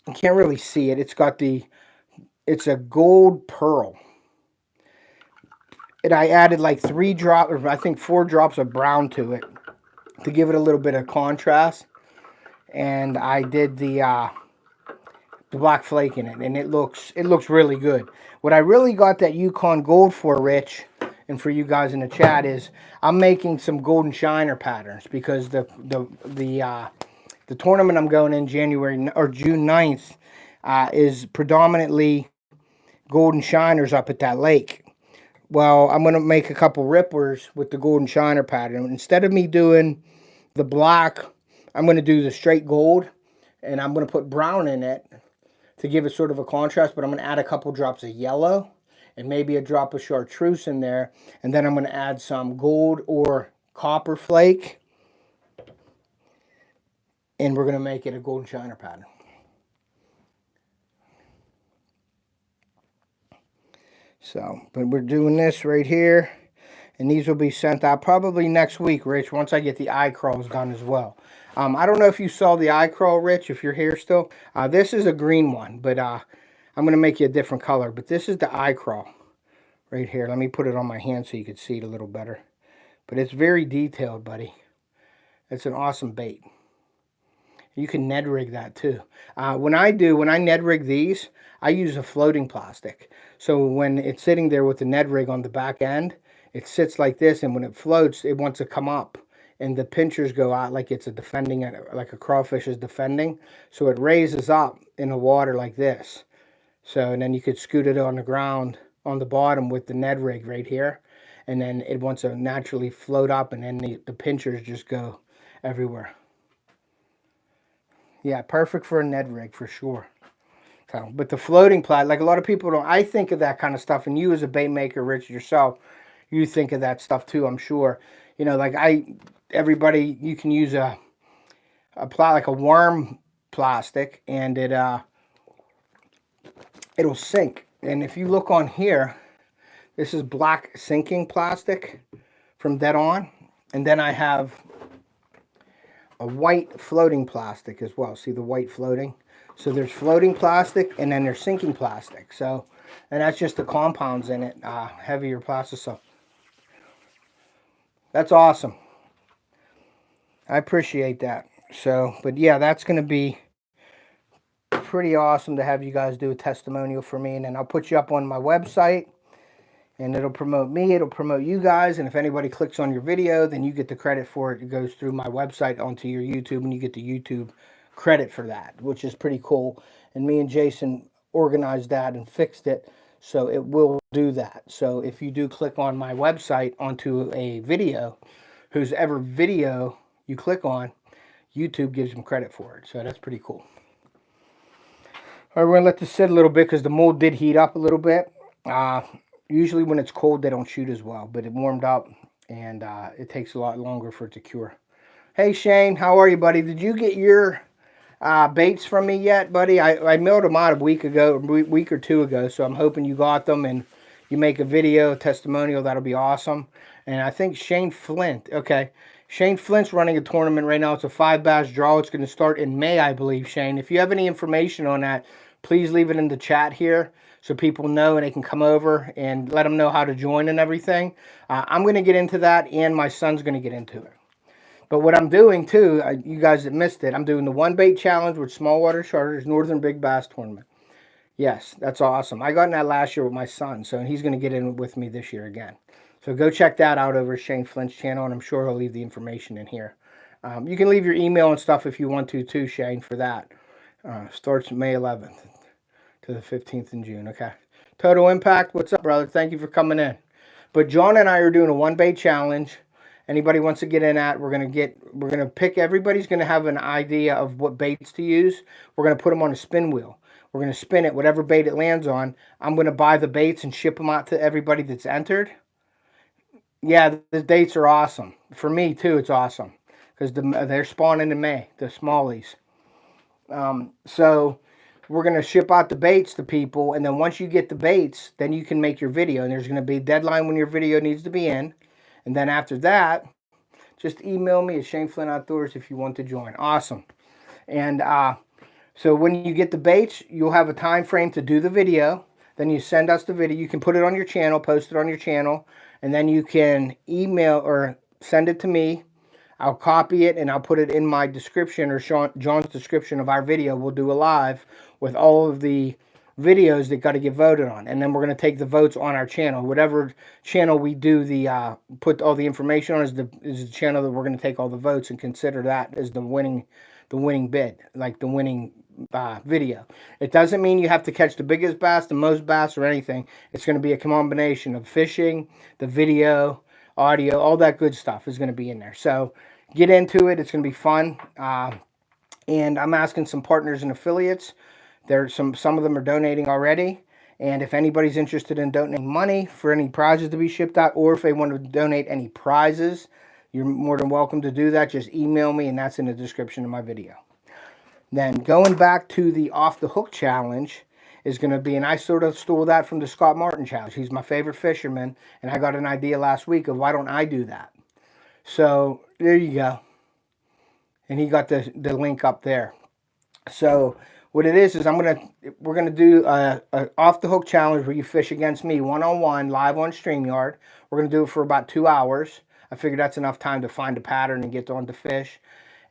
you can't really see it. It's a gold pearl. And I added like 3 drops, or I think 4 drops of brown to it to give it a little bit of contrast. And I did the black flake in it, and it looks really good. What I really got that Yukon Gold for, Rich, and for you guys in the chat, is I'm making some golden shiner patterns because the tournament I'm going in January or June 9th is predominantly golden shiners up at that lake. Well, I'm going to make a couple rippers with the golden shiner pattern. Instead of me doing the black, I'm going to do the straight gold, and I'm going to put brown in it to give it sort of a contrast, but I'm going to add a couple drops of yellow and maybe a drop of chartreuse in there, and then I'm going to add some gold or copper flake, and we're going to make it a golden shiner pattern. So, but we're doing this right here, and these will be sent out probably next week, Rich, once I get the eye crawls done as well. I don't know if you saw the eye crawl, Rich, if you're here still. This is a green one, but I'm going to make you a different color. But this is the eye crawl right here. Let me put it on my hand so you can see it a little better. But it's very detailed, buddy. It's an awesome bait. You can Ned rig that too. When I Ned rig these, I use a floating plastic. So when it's sitting there with the Ned rig on the back end, it sits like this, and when it floats, it wants to come up. And the pinchers go out like it's like a crawfish is defending. So it raises up in the water like this. So, and then you could scoot it on the ground on the bottom with the Ned rig right here. And then it wants to naturally float up, and then the pinchers just go everywhere. Yeah, perfect for a Ned rig for sure. So, but the floating plat, like a lot of people don't, I think of that kind of stuff. And you as a bait maker, Rich, yourself, you think of that stuff too, I'm sure. You know, like everybody, you can use like a worm plastic, and it'll sink. And if you look on here, this is black sinking plastic from Dead On. And then I have a white floating plastic as well. See the white floating? So there's floating plastic and then there's sinking plastic. So, and that's just the compounds in it, heavier plastic. So that's awesome. I appreciate that. So, but yeah, that's going to be pretty awesome to have you guys do a testimonial for me. And then I'll put you up on my website. And it'll promote me, it'll promote you guys, and if anybody clicks on your video, then you get the credit for it. It goes through my website onto your YouTube, and you get the YouTube credit for that, which is pretty cool. And me and Jason organized that and fixed it, so it will do that. So if you do click on my website onto a video, whose ever video you click on, YouTube gives them credit for it. So that's pretty cool. All right, we're going to let this sit a little bit because the mold did heat up a little bit. Usually when it's cold, they don't shoot as well, but it warmed up, and it takes a lot longer for it to cure. Hey, Shane, how are you, buddy? Did you get your baits from me yet, buddy? I mailed them out a week or two ago, so I'm hoping you got them, and you make a video, a testimonial. That'll be awesome. And I think Shane Flint, okay. Shane Flint's running a tournament right now. It's a 5-bass draw. It's going to start in May, I believe, Shane. If you have any information on that, please leave it in the chat here, so people know and they can come over and let them know how to join and everything. I'm going to get into that, and my son's going to get into it. But what I'm doing too, you guys that missed it, I'm doing the one bait challenge with small water charters, Northern Big Bass Tournament. Yes, that's awesome. I got in that last year with my son, so he's going to get in with me this year again. So go check that out over Shane Flint's channel, and I'm sure he'll leave the information in here. You can leave your email and stuff if you want to too, Shane, for that. Starts May 11th. To the 15th in June, okay. Total Impact, what's up, brother? Thank you for coming in. But John and I are doing a one bait challenge. Anybody wants to get in that, we're gonna pick, everybody's gonna have an idea of what baits to use. We're gonna put them on a spin wheel. We're gonna spin it, whatever bait it lands on. I'm gonna buy the baits and ship them out to everybody that's entered. Yeah, the dates are awesome. For me too, it's awesome. Because they're spawning in May, the smallies. So we're going to ship out the baits to people, and then once you get the baits, then you can make your video, and there's going to be a deadline when your video needs to be in. And then after that, just email me at Shane Flint Outdoors if you want to join. Awesome. And so when you get the baits, you'll have a time frame to do the video. Then you send us the video. You can put it on your channel, post it on your channel, and then you can email or send it to me. I'll copy it and I'll put it in my description, or John's description of our video. We'll do a live with all of the videos that got to get voted on. And then we're going to take the votes on our channel. Whatever channel we do the put all the information on is the channel that we're going to take all the votes and consider that as the winning bid, like the winning video. It doesn't mean you have to catch the biggest bass, the most bass, or anything. It's going to be a combination of fishing, the video, audio, all that good stuff is going to be in there. So get into it. It's going to be fun. And I'm asking some partners and affiliates. There's some of them are donating already. And if anybody's interested in donating money for any prizes to be shipped out, or if they want to donate any prizes, you're more than welcome to do that. Just email me, and that's in the description of my video. Then going back to the off the hook challenge is going to be, and I sort of stole that from the Scott Martin challenge. He's my favorite fisherman, and I got an idea last week of why don't I do that. So there you go. And he got the link up there. So what it is we're gonna do a off the hook challenge where you fish against me one-on-one live on StreamYard. We're gonna do it for about 2 hours. I figured that's enough time to find a pattern and get on to fish.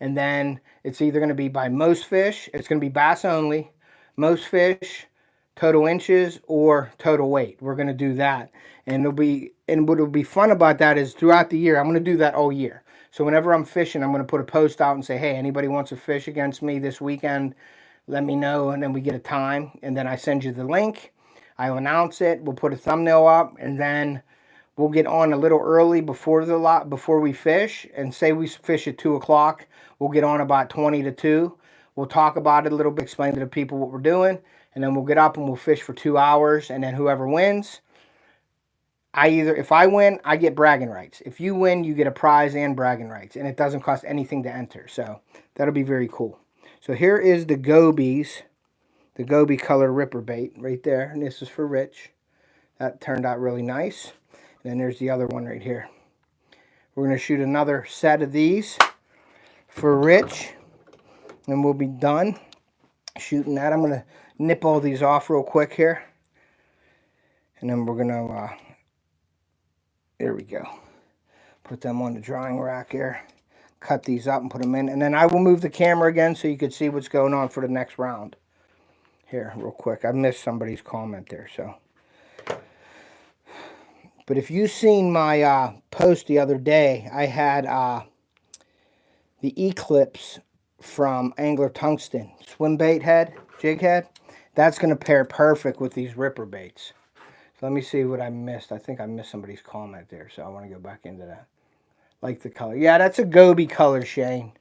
And then it's either going to be by most fish, it's going to be bass only, most fish, total inches, or total weight. We're going to do that. And what will be fun about that is throughout the year, I'm going to do that all year. So whenever I'm fishing, I'm going to put a post out and say, hey, anybody wants to fish against me this weekend, let me know. And then we get a time, and then I send you the link. I'll announce it. We'll put a thumbnail up, and then we'll get on a little early before we fish, and say we fish at 2 o'clock. We'll get on about 20 to 2. We'll talk about it a little bit, explain to the people what we're doing, and then we'll get up and we'll fish for 2 hours, and then whoever wins, if I win, I get bragging rights. If you win, you get a prize and bragging rights, and it doesn't cost anything to enter. So that'll be very cool. So here is the gobies the goby color ripper bait right there. And this is for Rich. That turned out really nice. And then there's the other one right here. We're going to shoot another set of these for Rich. And we'll be done shooting that. I'm going to nip all these off real quick here. And then we're going to, there we go. Put them on the drying rack here. Cut these up and put them in. And then I will move the camera again so you can see what's going on for the next round. Here, real quick. I missed somebody's comment there, so. But if you've seen my post the other day, I had the Eclipse from Angler Tungsten swim bait head, jig head. That's going to pair perfect with these ripper baits. So let me see what I missed. I think I missed somebody's comment there, so I want to go back into that. Like the color. Yeah, that's a goby color, Shane.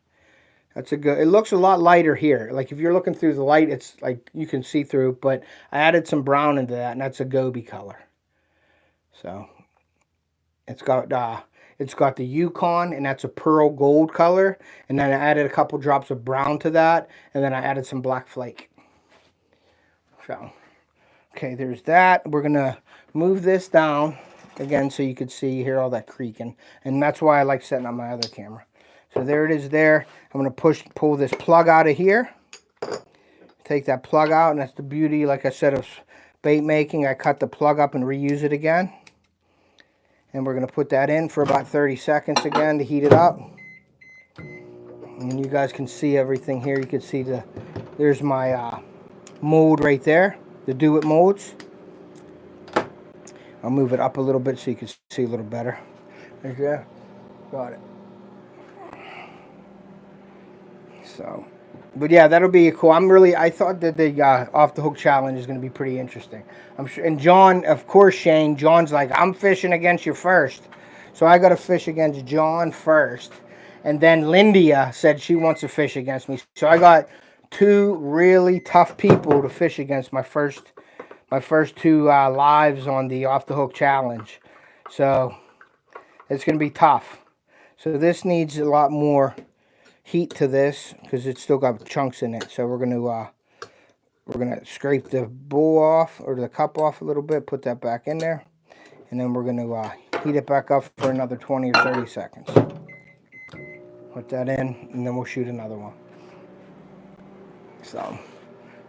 That's a good. It looks a lot lighter here. Like if you're looking through the light, it's like you can see through. But I added some brown into that, and that's a goby color. So it's got the Yukon, and that's a pearl gold color. And then I added a couple drops of brown to that, and then I added some black flake. So okay, there's that. We're gonna move this down again so you could see, hear all that creaking, and that's why I like setting up my other camera. So there it is there. I'm going to pull this plug out of here. Take that plug out, and that's the beauty, like I said, of bait making. I cut the plug up and reuse it again. And we're going to put that in for about 30 seconds again to heat it up. And you guys can see everything here. You can see there's my mold right there, the DoIt molds. I'll move it up a little bit so you can see a little better. Right there. Got it. So, but yeah, that'll be cool. I thought that the off the hook challenge is going to be pretty interesting. I'm sure. And John, of course, Shane, John's like, I'm fishing against you first. So I got to fish against John first. And then Lindia said she wants to fish against me. So I got two really tough people to fish against my first two lives on the off the hook challenge. So it's going to be tough. So this needs a lot more heat to this because it's still got chunks in it. So we're gonna scrape the bowl off, or the cup off a little bit, put that back in there, and then we're gonna heat it back up for another 20 or 30 seconds. Put that in, and then we'll shoot another one. So,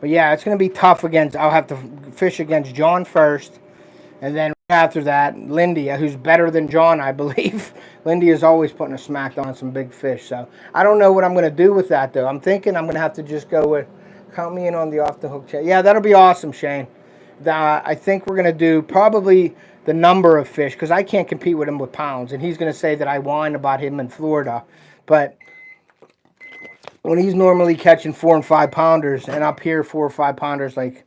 but yeah, it's gonna be tough against. I'll have to fish against John first, and then after that, Lindia, who's better than John, I believe. Lindia is always putting a smack on some big fish. So I don't know what I'm going to do with that, though. I'm thinking I'm going to have to just go with, count me in on the off the hook chat. Yeah, that'll be awesome, Shane. I think we're going to do probably the number of fish, because I can't compete with him with pounds. And he's going to say that I whine about him in Florida. But when he's normally catching 4 and 5 pounders, and up here 4 or 5 pounders, like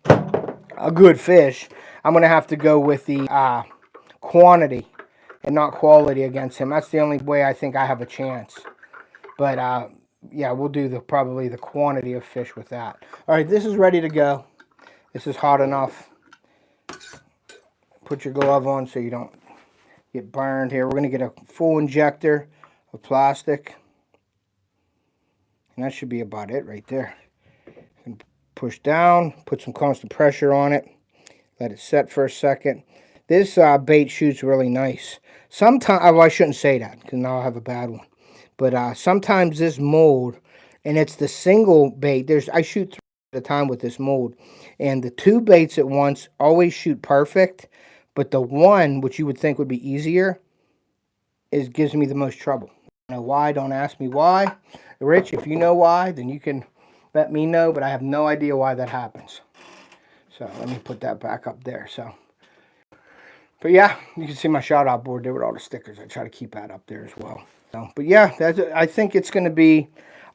a good fish, I'm going to have to go with the quantity and not quality against him. That's the only way I think I have a chance. But, yeah, we'll do probably the quantity of fish with that. All right, this is ready to go. This is hot enough. Put your glove on so you don't get burned here. We're going to get a full injector of plastic. And that should be about it right there. Push down, put some constant pressure on it. Let it set for a second. This bait shoots really nice. Sometimes, well, I shouldn't say that because now I'll have a bad one. But sometimes this mold, and it's the single bait. I shoot 3 at a time with this mold. And the 2 baits at once always shoot perfect. But the one, which you would think would be easier, gives me the most trouble. I don't know why. Don't ask me why. Rich, if you know why, then you can let me know. But I have no idea why that happens. So let me put that back up there. So, but yeah, you can see my shout out board there with all the stickers. I try to keep that up there as well. So, but yeah, I think it's going to be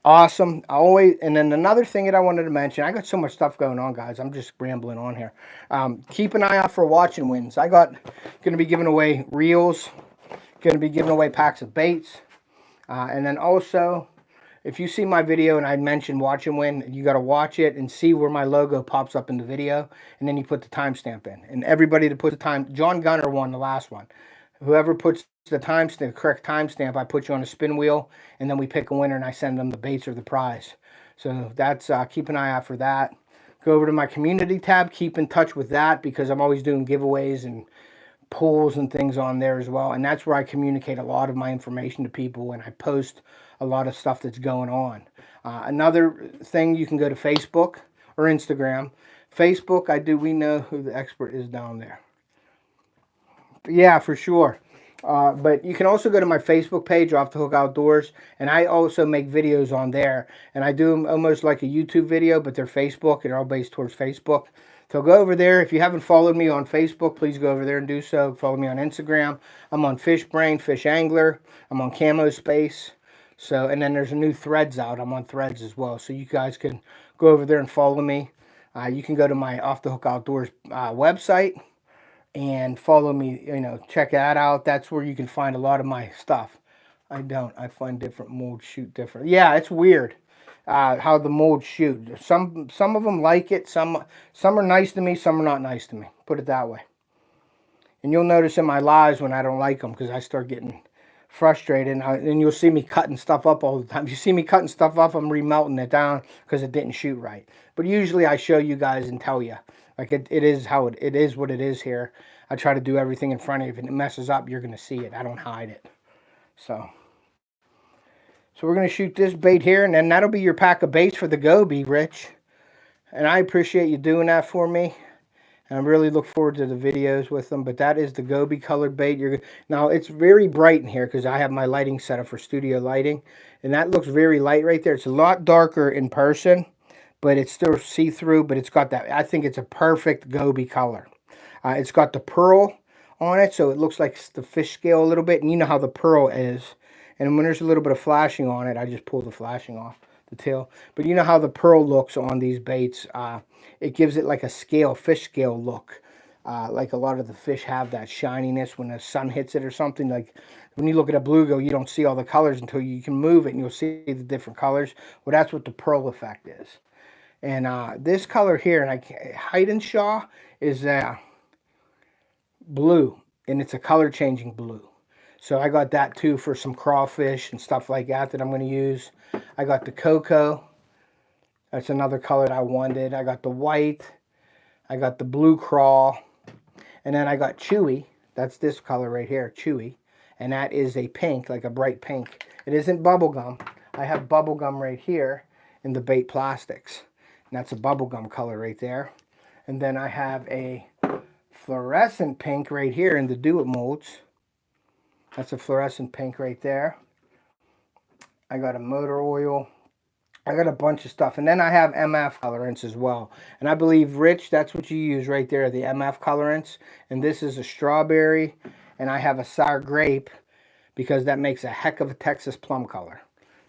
awesome. And then another thing that I wanted to mention, I got so much stuff going on, guys. I'm just rambling on here. Keep an eye out for watching wins. Going to be giving away reels, going to be giving away packs of baits, and then also, if you see my video and I mentioned watch and win, you got to watch it and see where my logo pops up in the video. And then you put the timestamp in. And everybody that put the time, John Gunner won the last one. Whoever puts the correct timestamp, I put you on a spin wheel. And then we pick a winner and I send them the baits or the prize. So that's, keep an eye out for that. Go over to my community tab. Keep in touch with that because I'm always doing giveaways and polls and things on there as well. And that's where I communicate a lot of my information to people, and I post a lot of stuff that's going on. Another thing, you can go to Facebook or Instagram. Facebook, we know who the expert is down there. Yeah, for sure. But you can also go to my Facebook page, Off the Hook Outdoors, and I also make videos on there. And I do them almost like a YouTube video, but they're Facebook, and they're all based towards Facebook. So go over there. If you haven't followed me on Facebook, please go over there and do so. Follow me on Instagram. I'm on FishBrain, FishAngler. I'm on Camo Space. So, and then there's a new Threads out. I'm on Threads as well. So you guys can go over there and follow me. You can go to my Off the Hook Outdoors website and follow me, check that out. That's where you can find a lot of my stuff. I find different molds shoot different. Yeah, it's weird how the molds shoot. Some of them like it. Some are nice to me. Some are not nice to me. Put it that way. And you'll notice in my lives when I don't like them because I start getting frustrated. And you'll see me cutting stuff up all the time. If you see me cutting stuff up, I'm remelting it down because it didn't shoot right. But usually I show you guys and tell you. Like it is how it is what it is here. I try to do everything in front of you. If it messes up, you're going to see it. I don't hide it. So we're going to shoot this bait here, and then that'll be your pack of baits for the goby, Rich. And I appreciate you doing that for me. And I really look forward to the videos with them. But that is the goby colored bait. Now, it's very bright in here because I have my lighting set up for studio lighting. And that looks very light right there. It's a lot darker in person, but it's still see-through. But it's got that. I think it's a perfect goby color. It's got the pearl on it, so it looks like the fish scale a little bit. And you know how the pearl is. And when there's a little bit of flashing on it, I just pull the flashing off the tail. But you know how the pearl looks on these baits. It gives it like a scale, fish scale look. Like a lot of the fish have that shininess when the sun hits it or something. Like when you look at a bluegill, you don't see all the colors until you can move it and you'll see the different colors. Well, that's what the pearl effect is. And this color here, and Haydenshaw is blue, and it's a color changing blue. So I got that too for some crawfish and stuff like that I'm going to use. I got the cocoa. That's another color that I wanted. I got the white. I got the blue crawl. And then I got chewy. That's this color right here, chewy. And that is a pink, like a bright pink. It isn't bubblegum. I have bubblegum right here in the bait plastics. And that's a bubblegum color right there. And then I have a fluorescent pink right here in the itMolds. That's a fluorescent pink right there. I got a motor oil. I got a bunch of stuff. And then I have MF colorants as well. And I believe, Rich, that's what you use right there, the MF colorants. And this is a strawberry. And I have a sour grape because that makes a heck of a Texas plum color.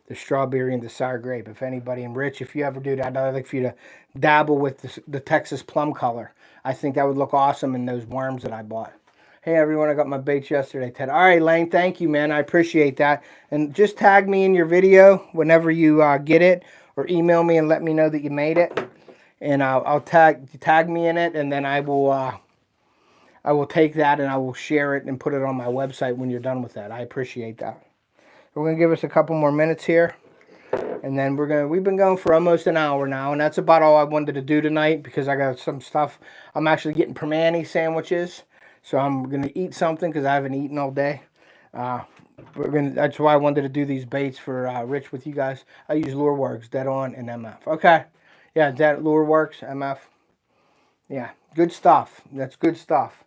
The strawberry and the sour grape. If anybody, and Rich, if you ever do that, I'd like for you to dabble with the Texas plum color. I think that would look awesome in those worms that I bought. Hey, everyone, I got my baits yesterday, Ted. All right, Lane, thank you, man. I appreciate that. And just tag me in your video whenever you get it, or email me and let me know that you made it. And I'll tag me in it, and then I will take that and I will share it and put it on my website when you're done with that. I appreciate that. We're going to give us a couple more minutes here. And then we've been going for almost an hour now, and that's about all I wanted to do tonight because I got some stuff. I'm actually getting permane sandwiches, so I'm going to eat something because I haven't eaten all day. That's why I wanted to do these baits for Rich with you guys. I use LureWorks, Dead On, and MF. Okay, yeah, LureWorks, MF. Yeah, good stuff. That's good stuff.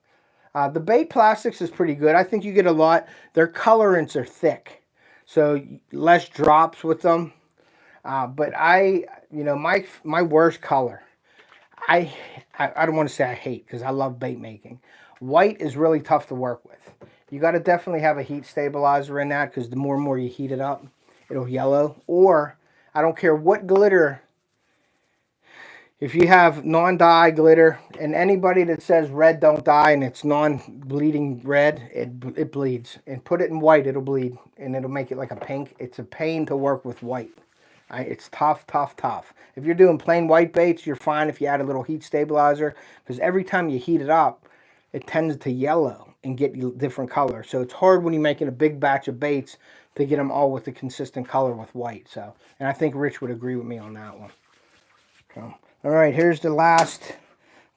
The bait plastics is pretty good. I think you get a lot. Their colorants are thick, so less drops with them. But my worst color, I don't want to say I hate because I love bait making. White is really tough to work with. You got to definitely have a heat stabilizer in that because the more and more you heat it up, it'll yellow. Or I don't care what glitter. If you have non-dye glitter, and anybody that says red don't dye and it's non-bleeding red, it bleeds. And put it in white, it'll bleed, and it'll make it like a pink. It's a pain to work with white. It's tough, tough, tough. If you're doing plain white baits, you're fine if you add a little heat stabilizer, because every time you heat it up, it tends to yellow and get different color. So it's hard when you're making a big batch of baits to get them all with a consistent color with white. So, and I think Rich would agree with me on that one. So, All right, here's the last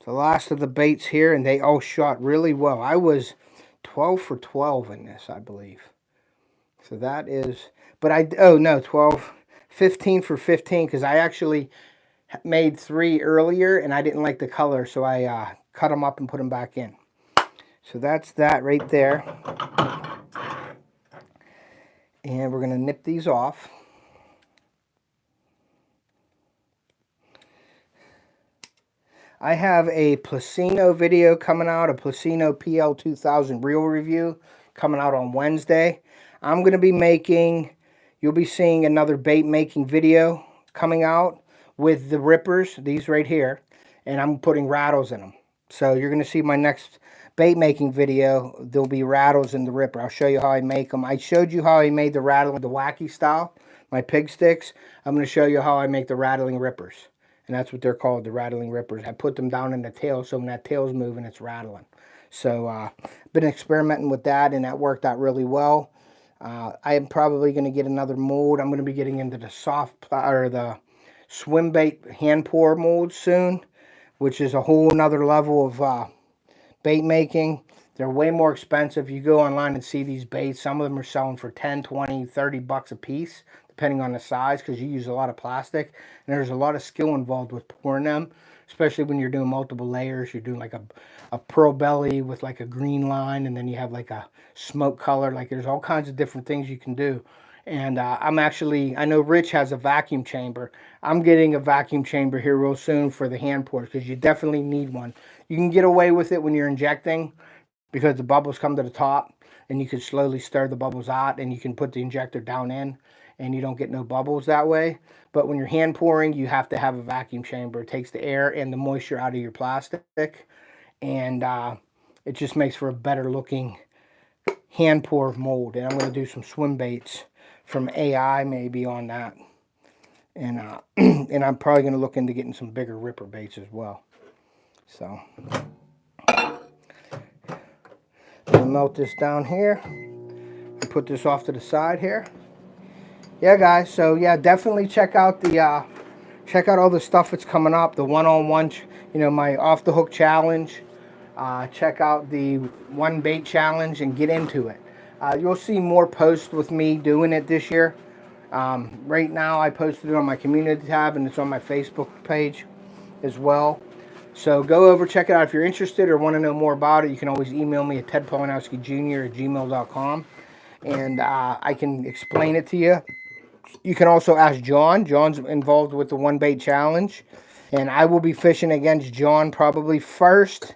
of the baits here, and they all shot really well. I was 12 for 12 in this, I believe. So that is, but oh no, 12, 15 for 15, because I actually made 3 earlier, and I didn't like the color, so I cut them up and put them back in. So that's that right there. And we're going to nip these off. I have a Placino video coming out, a Placino PL2000 reel review coming out on Wednesday. I'm going to be making, you'll be seeing another bait making video coming out with the rippers, these right here, and I'm putting rattles in them. So you're going to see my next bait making video. There'll be rattles in the ripper. I'll show you how I make them. I showed you how I made the rattle the wacky style, my pig sticks. I'm going to show you how I make the rattling rippers. And that's what they're called, the rattling rippers. I put them down in the tail, so when that tail's moving, it's rattling. So been experimenting with that, and that worked out really well. I am probably going to get another mold. I'm going to be getting into the the swim bait hand pour mold soon, which is a whole nother level of bait making. They're way more expensive. You go online and see these baits. Some of them are selling for 10, 20, 30 bucks a piece, depending on the size, because you use a lot of plastic. And there's a lot of skill involved with pouring them, especially when you're doing multiple layers. You're doing like a pearl belly with like a green line, and then you have like a smoke color. Like there's all kinds of different things you can do. And I know Rich has a vacuum chamber. I'm getting a vacuum chamber here real soon for the hand pours, because you definitely need one. You can get away with it when you're injecting, because the bubbles come to the top, and you can slowly stir the bubbles out, and you can put the injector down in, and you don't get no bubbles that way. But when you're hand pouring, you have to have a vacuum chamber. It takes the air and the moisture out of your plastic, and it just makes for a better looking hand pour mold. And I'm going to do some swim baits from AI maybe on that. And and I'm probably going to look into getting some bigger ripper baits as well. So I'll melt this down here and put this off to the side here. Yeah, guys, so yeah, definitely check out the check out all the stuff that's coming up, the one-on-one, my off the hook challenge. Check out the one bait challenge and get into it. You'll see more posts with me doing it this year. Right now I posted it on my community tab, and it's on my Facebook page as well. So go over, check it out. If you're interested or want to know more about it, you can always email me at tedpolanowskijr@gmail.com, and I can explain it to you. You can also ask John. John's involved with the one bait challenge, and I will be fishing against John probably first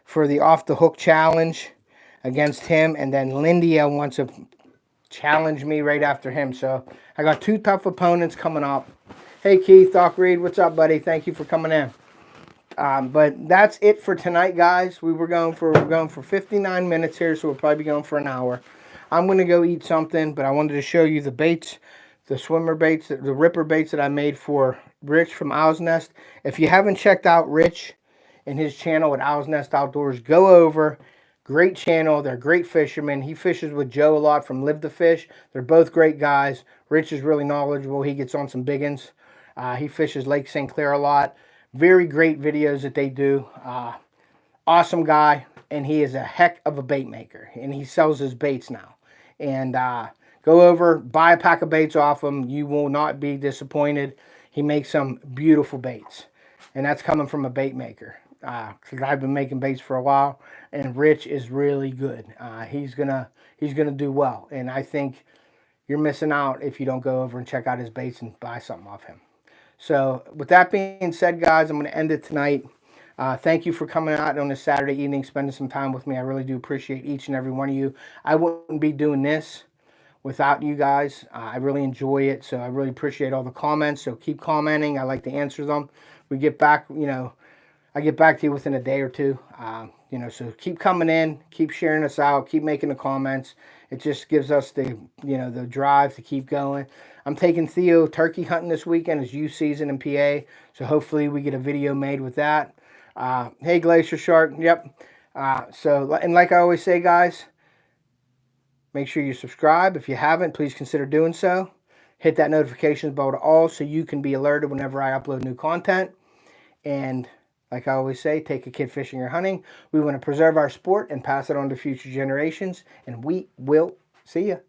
for the off the hook challenge against him, and then Lindia wants to challenge me right after him. So I got 2 tough opponents coming up. Hey Keith, Doc Reed, what's up, buddy? Thank you for coming in. But that's it for tonight, guys. We're going for 59 minutes here, so we'll probably be going for an hour. I'm going to go eat something, but I wanted to show you the baits, the swimmer baits, the ripper baits that I made for Rich from Owl's Nest. If you haven't checked out Rich and his channel at Owl's Nest Outdoors, go over. Great channel. They're great fishermen. He fishes with Joe a lot from Live to Fish. They're both great guys. Rich is really knowledgeable. He gets on some big uns. He fishes Lake St. Clair a lot. Very great videos that they do. Awesome guy, and he is a heck of a bait maker, and he sells his baits now. And go over, buy a pack of baits off him. You will not be disappointed. He makes some beautiful baits, and that's coming from a bait maker. Because I've been making baits for a while, and Rich is really good. He's gonna do well, and I think you're missing out if you don't go over and check out his baits and buy something off him. So with that being said, guys, I'm going to end it tonight. Thank you for coming out on this Saturday evening, spending some time with me. I really do appreciate each and every one of you. I wouldn't be doing this without you guys. I really enjoy it, so I really appreciate all the comments. So keep commenting. I like to answer them. We get back, I get back to you within a day or two. So keep coming in, keep sharing us out, keep making the comments. It just gives us the, the drive to keep going. I'm taking Theo turkey hunting this weekend. It's youth season in PA, so hopefully we get a video made with that. Hey, Glacier Shark. Yep. And like I always say, guys, make sure you subscribe. If you haven't, please consider doing so. Hit that notifications bell to all so you can be alerted whenever I upload new content. And like I always say, take a kid fishing or hunting. We want to preserve our sport and pass it on to future generations. And we will see you.